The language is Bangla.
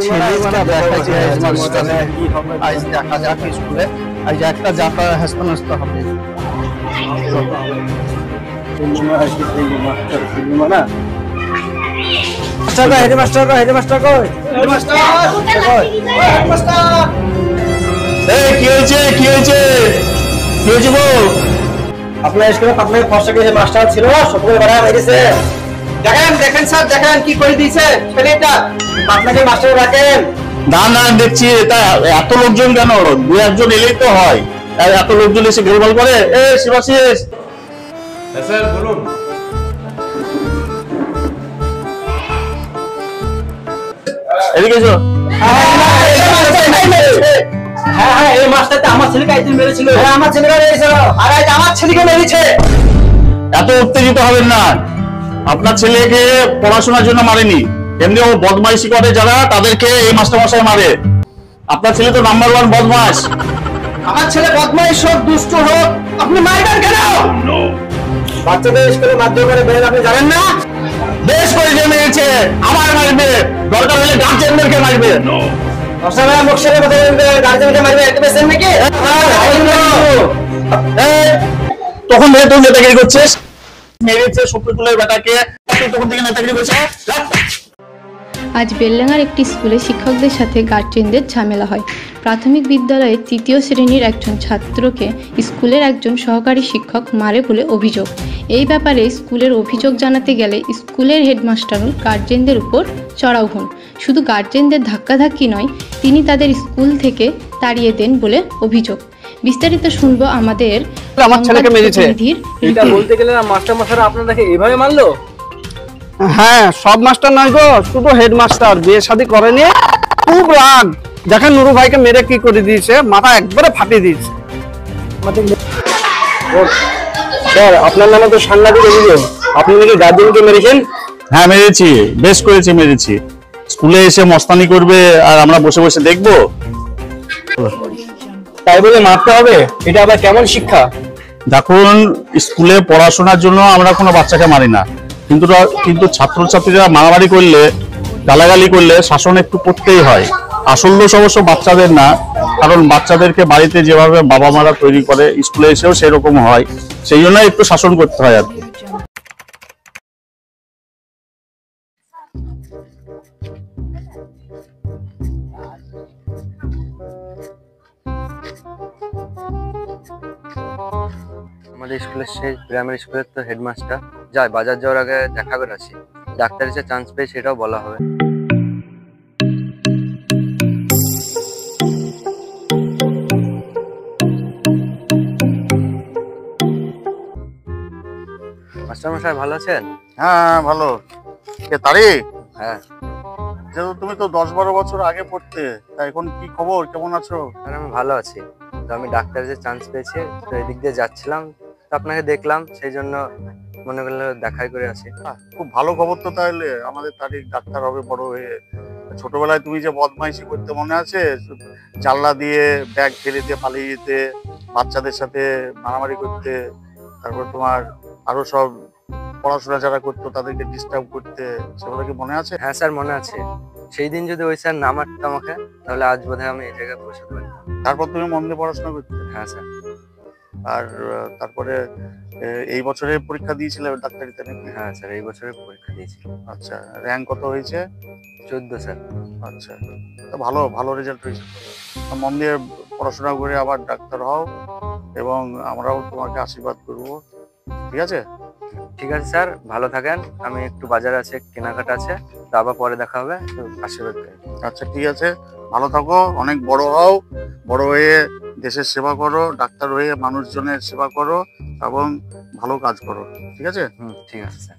ছেলেমারা দেখাচ্ছে হেডমাস্টারে আজ দেখা যাক স্কুলে আজ একটা যাতা হেস্তনস্ত হবে হেডমাস্টার কি হয়েছে আপনার স্কুলে আপনার ফর্সা মাস্টার ছিল সকলে বাড়া বেরিয়েছে দেখেন স্যার দেখেন কি করে দিয়েছে ছেলেটা আপনাকে মাস্টার রাখেন না দেখছি এটা এত লোকজন কেন দু একজন এলেই তো হয় আর এত লোকজন এসে গোলমাল করে শিবাশিস স্যার বলুন এদিকে এসো হ্যাঁ এই মাস্টারটা আমার ছেলেকে একদিন মেরেছিল হ্যাঁ আমার ছেলেকে মেরেছিল আর আজ আমার ছেলেকে মেরেছে এত উত্তেজিত হবেন না আপনার ছেলেকে পড়াশোনার জন্য মারেনি এমনি ও বদমাইশি করে যারা তাদেরকে এই মাস্টারমশাই মারে আপনার ছেলে তো নাম্বার 1 বদমাশ আমার ছেলে বদমাইশ হোক দুষ্ট হোক আপনি মারবেন কেন বাচ্চাদের স্কুলে মারধর করে বের আপনি জানেন না বেশ করে যে মেরেছে আমার মারবে দরকার হলে গার্জেনদেরকে মারবে অসামা মুখশারে কথা বলবে গার্জেনকে মারবে একটা পেশেন্ট নাকি তখন থেকে তুই নেতাগিরি করছিস মেরেছে শফিকুলের বেটাকে তুই তখন থেকে নেতাগিরি করছিস আজ বেলডাঙ্গার একটি স্কুলে শিক্ষকদের সাথে গার্জেনদের ঝামেলা হয়। প্রাথমিক বিদ্যালয়ের ৩য় শ্রেণীর একজন ছাত্রকে স্কুলের একজন সহকারী শিক্ষক মারে বলে অভিযোগ। এই ব্যাপারে স্কুলের অভিযোগ জানাতে গেলে স্কুলের হেডমাস্টারও গার্জেনদের উপর চড়াও হন। শুধু গার্জেনদের ধাক্কাধাক্কি নয়, তিনি তাদের স্কুল থেকে তাড়িয়ে দেন বলে অভিযোগ। বিস্তারিত শুনবো আমাদের আমার ছেলেকে মেরেছে এটা বলতে গেলে না মাস্টার মশাইরা আপনাদেরকে এইভাবে মারলো হ্যাঁ সব মাস্টার নয় গো শুধু হেডমাস্টার বিয়ে শাদী করেনি খুব রাগ দেখেন নুরু ভাইকে মেরে কি করে দিয়েছে মাথা একবারে ফাটিয়ে দিয়েছে স্যার আপনার নামে তো সাংবাদিক অভিযোগ আপনি নাকি গার্জেনকে মেরেছেন হ্যাঁ মেরেছি বেশ করেছি মেরেছি স্কুলে এসে মস্তানি করবে আর আমরা বসে বসে দেখবো তাই বলে মারতে হবে এটা আবার কেমন শিক্ষা দেখুন স্কুলে পড়াশোনার জন্য আমরা কোনো বাচ্চাকে মারি না কিন্তু ছাত্রছাত্রীরা মারামারি করলে গালাগালি করলে শাসন একটু করতেই হয় আসল দোষ অবশ্য বাচ্চাদের না কারণ বাচ্চাদেরকে বাড়িতে যেভাবে বাবা মারা তৈরি করে স্কুলে এসেও সেরকম হয় সেই জন্য একটু শাসন করতে হয় আর কি আমাদের স্কুলের সেই প্রাইমারি স্কুলের তো হেডমাস্টার যায় বাজার যাওয়ার আগে দেখা করে আসি ডাক্তার এসে চান্স পেয়ে সেটাও বলা হবে মাস্টারমশাই ভালো আছেন হ্যাঁ ভালো কে তারিক হ্যাঁ যেহেতু তুমি তো 10-12 বছর আগে পড়তে তা এখন কি খবর কেমন আছো আর আমি ভালো আছি তো আমি ডাক্তার এসে চান্স পেয়েছি তো এদিক দিয়ে যাচ্ছিলাম তো আপনাকে দেখলাম সেই জন্য মনে করলে দেখাই করে আসি খুব ভালো খবর তো তাহলে আমাদের তারিক ডাক্তার হবে বড় হয়ে ছোটবেলায় তুমি যে বদমাইশি করতে মনে আছে জানলা দিয়ে ব্যাগ ফেলে দিয়ে পালিয়ে যেতে বাচ্চাদের সাথে মারামারি করতে তারপর তোমার আরো সব পড়াশোনা যারা করতো তাদেরকে ডিস্টার্ব করতে সেগুলো কি মনে আছে হ্যাঁ স্যার মনে আছে সেই দিন যদি ওই স্যার না মারতো আমাকে তাহলে আজ বোধহয় আমি এই জায়গায় বসে থাকতাম তারপর তুমি মন দিয়ে পড়াশোনা করতে হ্যাঁ স্যার আর তারপরে এই বছরের পরীক্ষা দিয়েছিলে ডাক্তারিতে নাকি হ্যাঁ স্যার এই বছরের পরীক্ষা দিয়েছি আচ্ছা র্যাঙ্ক কত হয়েছে 14 স্যার আচ্ছা তো ভালো রেজাল্ট হয়েছে মন দিয়ে পড়াশোনা করে আবার ডাক্তার হও এবং আমরাও তোমাকে আশীর্বাদ করব ঠিক আছে ঠিক আছে স্যার ভালো থাকেন আমি একটু বাজারে আছে কেনাকাটা আছে তো আবার পরে দেখা হবে আশীর্বাদ করি আচ্ছা ঠিক আছে ভালো থাকো অনেক বড় হও বড় হয়ে দেশের সেবা করো ডাক্তার হয়ে মানুষজনের সেবা করো এবং ভালো কাজ করো ঠিক আছে ঠিক আছে স্যার